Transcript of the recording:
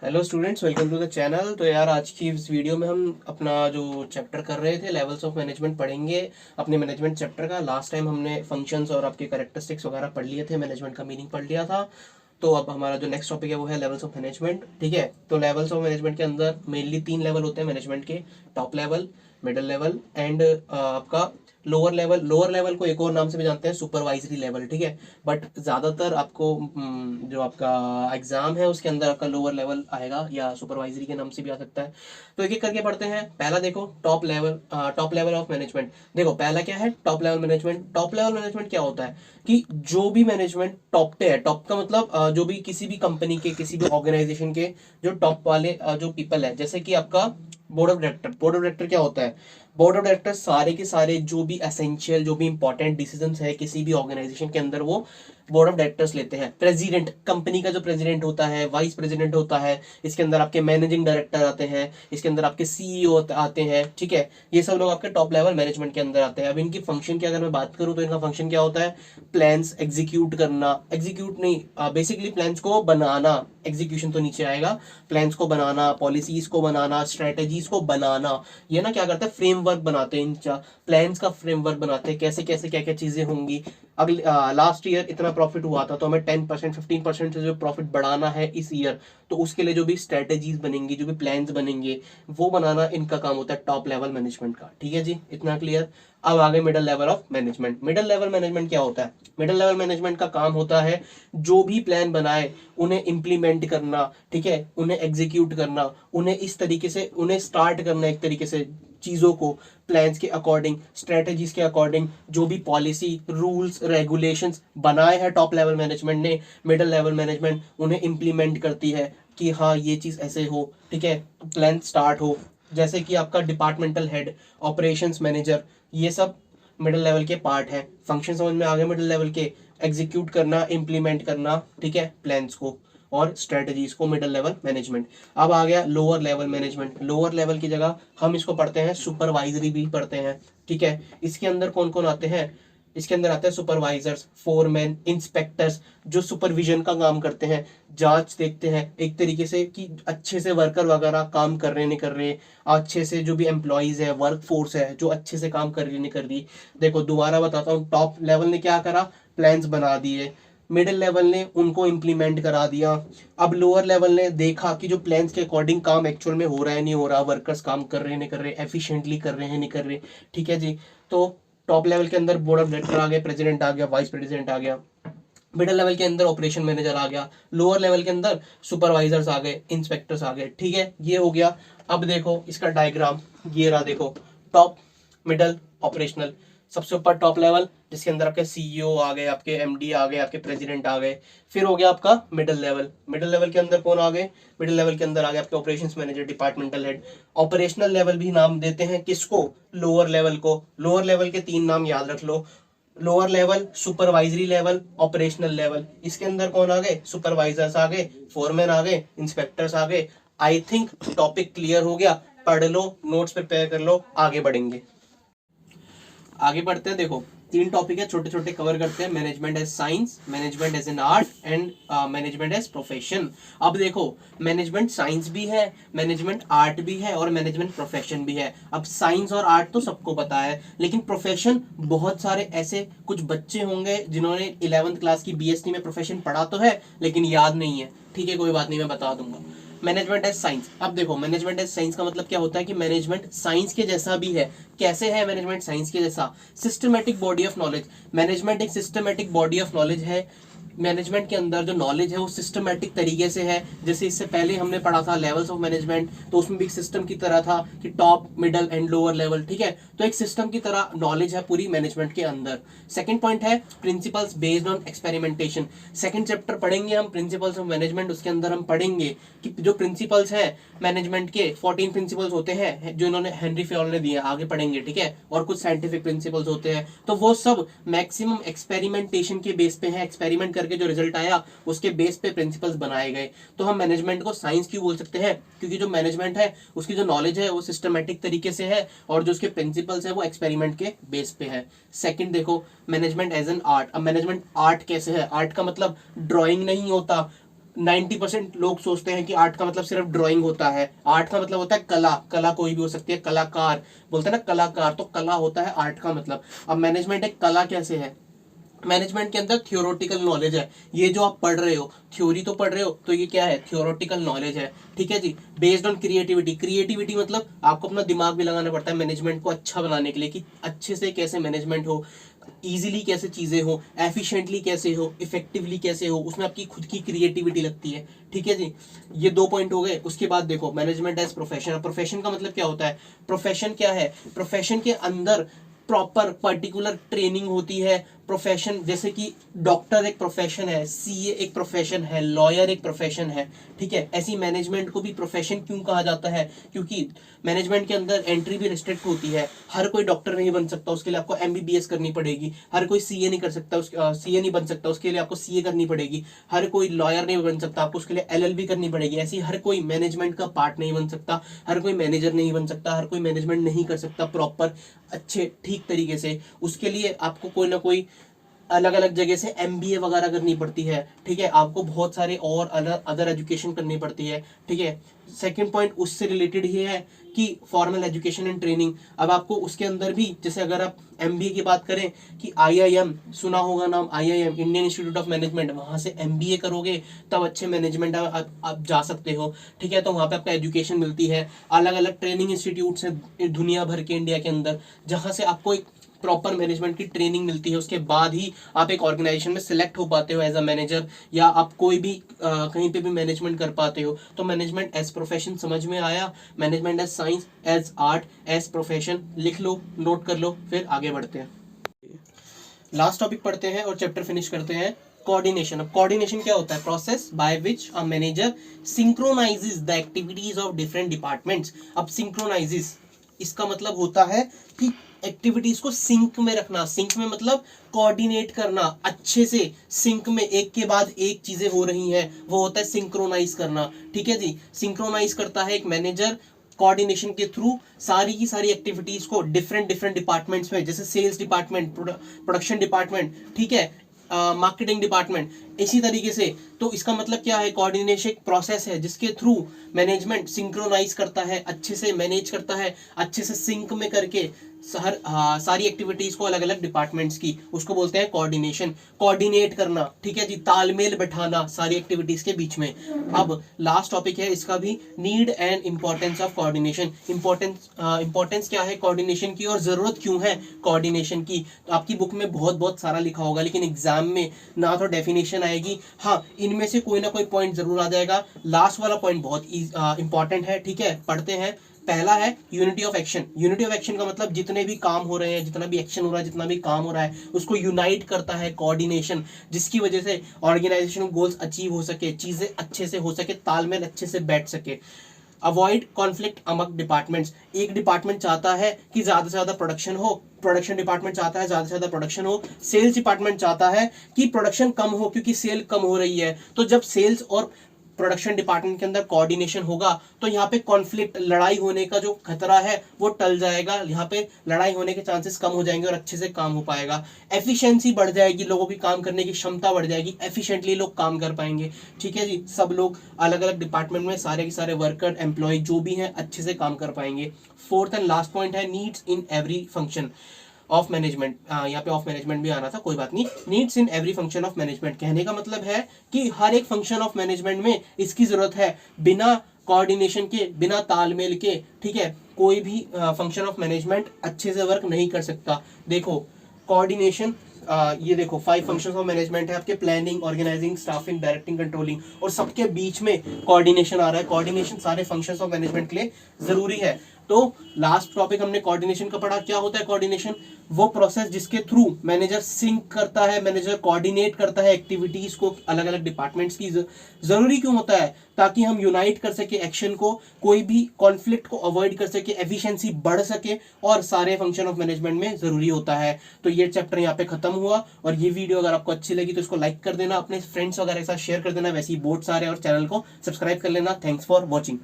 Hello students, welcome to the channel. तो यार आज की इस वीडियो में हम अपना जो चैप्टर कर रहे थे लेवल्स ऑफ मैनेजमेंट पढ़ेंगे। अपने मैनेजमेंट चैप्टर का लास्ट टाइम हमने फंक्शंस और आपके कैरेक्टरिस्टिक्स वगैरह पढ़ लिए थे, मैनेजमेंट का मीनिंग पढ़ लिया था। तो अब हमारा जो नेक्स्ट टॉपिक है वो है लेवल्स ऑफ मैनेजमेंट। ठीक है, तो लेवल्स ऑफ मैनेजमेंट के अंदर मेनली 3 लेवल होते हैं मैनेजमेंट के। Top level, middle level and आपका लोअर लेवल। लोअर लेवल को एक और नाम से भी जानते हैं सुपरवाइजरी लेवल। ठीक है, बट ज़्यादातर आपको जो आपका एग्जाम है उसके अंदर आपका लोअर लेवल आएगा या सुपरवाइजरी के नाम से भी आ सकता है। तो एक एक करके पढ़ते हैं। पहला देखो टॉप लेवल ऑफ मैनेजमेंट। देखो पहला क्या है, top level management. Top level management क्या होता है कि जो भी मैनेजमेंट टॉप पे है, टॉप का मतलब जो भी किसी भी कंपनी के किसी भी ऑर्गेनाइजेशन के जो टॉप वाले जो पीपल है, जैसे कि आपका board of director. Board of director क्या होता है? बोर्ड ऑफ डायरेक्टर सारे के सारे जो भी एसेंशियल जो भी इंपॉर्टेंट डिसीजंस है किसी भी ऑर्गेनाइजेशन के अंदर वो बोर्ड ऑफ डायरेक्टर्स लेते हैं। प्रेसिडेंट, कंपनी का जो प्रेसिडेंट होता है, वाइस प्रेसिडेंट होता है, इसके अंदर आपके मैनेजिंग डायरेक्टर आते हैं, इसके अंदर आपके सीईओ आते हैं। ठीक है, ये सब लोग आपके टॉप लेवल मैनेजमेंट के अंदर आते हैं। अब इनकी फंक्शन की अगर मैं बात करूं तो इनका फंक्शन क्या होता है? प्लान्स एग्जीक्यूट करना, एग्जीक्यूट नहीं, बेसिकली प्लान्स को बनाना। एग्जीक्यूशन तो नीचे आएगा। प्लान्स को बनाना, पॉलिसीज को बनाना, स्ट्रेटेजीज को बनाना। ये ना क्या करता है, फ्रेमवर्क बनाते हैं, इन प्लान्स का फ्रेमवर्क बनाते हैं, कैसे कैसे क्या क्या चीजें होंगी। अगले लास्ट ईयर इतना प्रॉफिट हुआ था तो हमें 10% 15% से जो प्रॉफिट बढ़ाना है इस ईयर, तो उसके लिए जो भी स्ट्रेटेजीज बनेंगी, जो भी प्लान्स बनेंगे, वो बनाना इनका काम होता है टॉप लेवल मैनेजमेंट का। ठीक है जी, इतना क्लियर। अब आगे middle level of management. Middle level management क्या होता है? मिडिल लेवल मैनेजमेंट का काम होता है जो भी प्लान बनाए उन्हें इंप्लीमेंट करना। ठीक है, उन्हें एग्जीक्यूट करना, उन्हें इस तरीके से उन्हें स्टार्ट करना, एक तरीके से चीजों को प्लान्स के अकॉर्डिंग, स्ट्रेटेजीज के अकॉर्डिंग, जो भी पॉलिसी रूल्स रेगुलेशंस बनाए हैं टॉप लेवल मैनेजमेंट ने, मिडिल लेवल मैनेजमेंट उन्हें इंप्लीमेंट करती है कि हाँ ये चीज ऐसे हो। ठीक है, प्लान स्टार्ट हो। जैसे कि आपका डिपार्टमेंटल हेड, ऑपरेशंस मैनेजर, ये सब मिडिल लेवल के पार्ट है। फंक्शन समझ में आ गए मिडिल लेवल के? एग्जीक्यूट करना, इंप्लीमेंट करना, ठीक है, प्लान्स को और स्ट्रेटजीज को, मिडिल लेवल मैनेजमेंट। अब आ गया lower level management. Lower level की जगह हम इसको पढ़ते हैं सुपरवाइजरी भी पढ़ते हैं। ठीक है, इसके अंदर कौन कौन आते हैं? इसके अंदर आते हैं सुपरवाइजर्स, फोरमैन, इंस्पेक्टर्स, जो सुपरविजन का काम करते हैं, जांच देखते हैं एक तरीके से कि अच्छे से वर्कर वगैरह काम कर रहे नहीं कर रहे, अच्छे से जो भी एम्प्लॉयज है, वर्क फोर्स है जो अच्छे से काम कर रही नहीं कर रही। देखो दोबारा बताता हूँ, टॉप लेवल ने क्या करा? प्लान्स बना दिए। मिडिल लेवल ने उनको इम्प्लीमेंट करा दिया। अब लोअर लेवल ने देखा कि जो प्लान्स के अकॉर्डिंग काम एक्चुअल में हो रहा है नहीं हो रहा, वर्कर्स काम कर रहे हैं नहीं कर रहे, एफिशिएंटली कर रहे हैं नहीं कर रहे। ठीक है जी, तो टॉप लेवल के अंदर बोर्ड ऑफ डायरेक्टर आ गए, प्रेसिडेंट आ गया, वाइस प्रेसिडेंट आ गया। मिडिल लेवल के अंदर ऑपरेशन मैनेजर आ गया, लोअर लेवल के अंदर सुपरवाइजर्स आ गए, इंस्पेक्टर्स आ गए। ठीक है, ये हो गया। अब देखो इसका डायग्राम, ये रहा देखो। Top, middle, operational. सबसे ऊपर टॉप लेवल जिसके अंदर आपके सीईओ आ गए, आपके एमडी आ गए, आपके प्रेसिडेंट आ गए। फिर हो गया आपका मिडिल लेवल। मिडिल लेवल के अंदर कौन आ गए? मिडिल लेवल के अंदर आ गए आपके operations manager, departmental head. Operational level भी नाम देते हैं किसको? लोअर लेवल को। लोअर लेवल के 3 नाम याद रख लो। Lower level, supervisory level, operational level. इसके अंदर कौन आ गए? सुपरवाइजर्स आ गए, फोरमैन आ गए, इंस्पेक्टर्स आ गए। आई थिंक टॉपिक क्लियर हो गया। पढ़ लो, नोट्स प्रिपेयर कर लो, आगे बढ़ेंगे। आगे बढ़ते हैं। देखो 3 टॉपिक है, छोटे छोटे कवर करते हैं। Management as science, management as an art and management as profession. अब देखो मैनेजमेंट साइंस भी है, मैनेजमेंट आर्ट भी है और मैनेजमेंट प्रोफेशन भी है। अब साइंस और आर्ट तो सबको पता है, लेकिन प्रोफेशन बहुत सारे ऐसे कुछ बच्चे होंगे जिन्होंने 11th क्लास की बीएससी में प्रोफेशन पढ़ा तो है लेकिन याद नहीं है। ठीक है, कोई बात नहीं, मैं बता दूंगा। Management as science. अब देखो मैनेजमेंट एज साइंस का मतलब क्या होता है कि मैनेजमेंट साइंस के जैसा भी है। कैसे है मैनेजमेंट साइंस के जैसा? Systematic body of knowledge. Management एक सिस्टमेटिक बॉडी ऑफ नॉलेज है। मैनेजमेंट के अंदर जो नॉलेज है वो सिस्टमेटिक तरीके से है। जैसे इससे पहले हमने पढ़ा था लेवल्स ऑफ मैनेजमेंट, तो उसमें भी एक सिस्टम की तरह था कि top, middle and lower level. ठीक है, तो एक सिस्टम की तरह नॉलेज है पूरी मैनेजमेंट के अंदर। सेकंड पॉइंट है principles based on experimentation. Second chapter पढ़ेंगे हम प्रिंसिपल्स ऑफ मैनेजमेंट, उसके अंदर हम पढ़ेंगे कि जो प्रिंसिपल्स हैं मैनेजमेंट के, 14 प्रिंसिपल्स होते हैं जो इन्होंने हेनरी फयोल ने दिए, आगे पढ़ेंगे। ठीक है, और कुछ साइंटिफिक प्रिंसिपल्स होते हैं, तो वो सब मैक्सिमम एक्सपेरिमेंटेशन के बेस पे है। एक्सपेरिमेंट करके जो रिजल्ट आया उसके बेस पे प्रिंसिपल्स बनाए गए। तो हम मैनेजमेंट को साइंस क्यों बोल सकते हैं? क्योंकि जो मैनेजमेंट है उसकी जो नॉलेज है वो सिस्टमेटिक तरीके से है और जो उसके प्रिंसिपल्स है वो एक्सपेरिमेंट के बेस पे है। सेकंड देखो मैनेजमेंट एज एन आर्ट। अब मैनेजमेंट आर्ट कैसे है? आर्ट का मतलब ड्राइंग नहीं होता, 90% लोग सोचते हैं कि आर्ट का मतलब सिर्फ ड्राइंग होता है। आर्ट का मतलब होता है कला। कला कोई भी हो सकती है, कलाकार बोलते हैं ना, कलाकार, तो कला होता है आर्ट का मतलब। अब मैनेजमेंट एक कला कैसे है? मैनेजमेंट के अंदर थियोरेटिकल नॉलेज है। ये जो आप पढ़ रहे हो, थ्योरी तो पढ़ रहे हो, तो ये क्या है? थियोरेटिकल नॉलेज है। ठीक है जी। Based on creativity. क्रिएटिविटी मतलब आपको अपना दिमाग भी लगाना पड़ता है मैनेजमेंट को अच्छा बनाने के लिए, कि अच्छे से कैसे मैनेजमेंट हो, इजीली कैसे चीजें हो, एफिशिएंटली कैसे हो, इफेक्टिवली कैसे हो, उसमें आपकी खुद की क्रिएटिविटी लगती है। ठीक है जी। ये 2 पॉइंट हो गए। उसके बाद देखो मैनेजमेंट एज प्रोफेशन। प्रोफेशन का मतलब क्या होता है? प्रोफेशन क्या है? प्रोफेशन के अंदर प्रॉपर पर्टिकुलर ट्रेनिंग होती है। प्रोफेशन जैसे कि डॉक्टर एक प्रोफेशन है, सीए एक प्रोफेशन है, लॉयर एक प्रोफेशन है। ठीक है, ऐसी मैनेजमेंट को भी प्रोफेशन क्यों कहा जाता है? क्योंकि मैनेजमेंट के अंदर एंट्री भी रिस्ट्रिक्ट होती है। हर कोई डॉक्टर नहीं बन सकता, उसके लिए आपको एमबीबीएस करनी पड़ेगी। हर कोई सीए नहीं कर सकता, सीए नहीं बन सकता, उसके लिए आपको सीए करनी पड़ेगी। हर कोई लॉयर नहीं बन सकता, आपको उसके लिए एलएलबी करनी पड़ेगी। ऐसी हर कोई मैनेजमेंट का पार्ट नहीं बन सकता, हर कोई मैनेजर नहीं बन सकता, हर कोई मैनेजमेंट नहीं कर सकता प्रॉपर अच्छे ठीक तरीके से। उसके लिए आपको कोई ना कोई अलग अलग जगह से एमबीए वगैरह करनी पड़ती है। ठीक है, आपको बहुत सारे और अदर एजुकेशन करनी पड़ती है। ठीक है। सेकंड पॉइंट उससे रिलेटेड ही है कि फॉर्मल एजुकेशन एंड ट्रेनिंग। अब आपको उसके अंदर भी, जैसे अगर आप एमबीए की बात करें, कि आईआईएम सुना होगा नाम, IIM Indian institute of management, वहां से एमबीए करोगे तब अच्छे मैनेजमेंट आप जा सकते हो। ठीक है, तो वहां पे आपको एजुकेशन मिलती है। अलग अलग ट्रेनिंग इंस्टीट्यूट है दुनिया भर के इंडिया के अंदर, जहां से आपको एक प्रॉपर मैनेजमेंट की ट्रेनिंग मिलती है। उसके बाद ही आप एक ऑर्गेनाइजेशन में सिलेक्ट हो पाते हो एज अ मैनेजर, या आप कोई भी कहीं पे भी मैनेजमेंट कर पाते हो। तो मैनेजमेंट एज प्रोफेशन समझ में आया। Management as science, as art, as profession लिख लो, नोट कर लो, फिर आगे बढ़ते हैं। लास्ट टॉपिक पढ़ते हैं और चैप्टर फिनिश करते हैं। कोऑर्डिनेशन। अब कोऑर्डिनेशन क्या होता है? Process by which a manager synchronizes the activities of different departments. अब सिंक्रोनाइजेस, इसका मतलब होता है कि एक्टिविटीज को सिंक में रखना। सिंक में मतलब कोऑर्डिनेट करना अच्छे से, सिंक में एक के बाद एक चीजें हो रही हैं, वो होता है सिंक्रोनाइज करना। ठीक है जी। सिंक्रोनाइज करता है एक मैनेजर कोऑर्डिनेशन के थ्रू सारी की सारी एक्टिविटीज को डिफरेंट डिफरेंट डिपार्टमेंट्स में, जैसे सेल्स डिपार्टमेंट, प्रोडक्शन डिपार्टमेंट, ठीक है, मार्केटिंग डिपार्टमेंट, इसी तरीके से। तो इसका मतलब क्या है? कोऑर्डिनेशन एक प्रोसेस है जिसके थ्रू मैनेजमेंट सिंक्रोनाइज करता है, अच्छे से मैनेज करता है, अच्छे से सिंक में करके सारी एक्टिविटीज को अलग अलग डिपार्टमेंट्स की, उसको बोलते हैं कोऑर्डिनेशन। कोऑर्डिनेट करना, ठीक है जी, तालमेल बैठाना सारी एक्टिविटीज के बीच में। अब लास्ट टॉपिक है इसका भी, need and importance of coordination. Importance क्या है कोऑर्डिनेशन की, और जरूरत क्यों है कोऑर्डिनेशन की? तो आपकी बुक में बहुत बहुत सारा लिखा होगा, लेकिन एग्जाम में ना तो डेफिनेशन आएगी, हाँ इनमें से कोई ना कोई पॉइंट जरूर आ जाएगा। लास्ट वाला पॉइंट बहुत इंपॉर्टेंट है। ठीक है, पढ़ते हैं। पहला है unity of action. Unity of action का मतलब जितने भी काम हो रहे हैं, जितना भी एक्शन हो रहा है, जितना भी काम हो रहा है, उसको यूनाइट करता है कोऑर्डिनेशन, जिसकी वजह से ऑर्गेनाइजेशन गोल्स अचीव हो सके, चीजें अच्छे से हो सके, तालमेल अच्छे से बैठ सके। Avoid conflict among departments. एक डिपार्टमेंट चाहता है कि ज्यादा से ज्यादा प्रोडक्शन हो, प्रोडक्शन डिपार्टमेंट चाहता है ज्यादा से ज्यादा प्रोडक्शन हो, सेल्स डिपार्टमेंट चाहता है कि प्रोडक्शन कम हो क्योंकि सेल कम हो रही है। तो जब सेल्स और प्रोडक्शन डिपार्टमेंट के अंदर कोऑर्डिनेशन होगा तो यहाँ पे कॉन्फ्लिक्ट, लड़ाई होने का जो खतरा है वो टल जाएगा। यहाँ पे लड़ाई होने के चांसेस कम हो जाएंगे और अच्छे से काम हो पाएगा। एफिशिएंसी बढ़ जाएगी, लोगों की काम करने की क्षमता बढ़ जाएगी, एफिशिएंटली लोग काम कर पाएंगे। ठीक है जी, सब लोग अलग अलग डिपार्टमेंट में सारे के सारे वर्कर, एम्प्लॉय जो भी हैं अच्छे से काम कर पाएंगे। फोर्थ एंड लास्ट पॉइंट है needs in every function of management. यहाँ पे ऑफ मैनेजमेंट भी आना था, कोई बात नहीं। Needs in every function of management कहने का मतलब है कि हर एक फंक्शन ऑफ मैनेजमेंट में इसकी जरूरत है। बिना कोऑर्डिनेशन के, बिना तालमेल के, ठीक है, कोई भी फंक्शन ऑफ मैनेजमेंट अच्छे से वर्क नहीं कर सकता। देखो कोऑर्डिनेशन, ये देखो 5 फंक्शंस ऑफ मैनेजमेंट है आपके, planning, organizing, staffing, directing, controlling, और सबके बीच में कोऑर्डिनेशन आ रहा है। कोऑर्डिनेशन सारे फंक्शंस ऑफ मैनेजमेंट के लिए जरूरी है। तो लास्ट टॉपिक हमने कोऑर्डिनेशन का पढ़ा। क्या होता है कोऑर्डिनेशन? वो प्रोसेस जिसके थ्रू मैनेजर सिंक करता है, मैनेजर कोऑर्डिनेट करता है एक्टिविटीज को अलग अलग डिपार्टमेंट्स की। जरूरी क्यों होता है? ताकि हम यूनाइट कर सके एक्शन को, कोई भी कॉन्फ्लिक्ट को अवॉइड कर सके, एफिशिएंसी बढ़ सके, और सारे फंक्शन ऑफ मैनेजमेंट में जरूरी होता है। तो ये चैप्टर यहाँ पे खत्म हुआ। और ये वीडियो अगर आपको अच्छी लगी तो इसको लाइक कर देना, अपने फ्रेंड्स वगैरह के साथ शेयर कर देना, वैसे ही बहुत सारे, और चैनल को सब्सक्राइब कर लेना। Thanks for watching.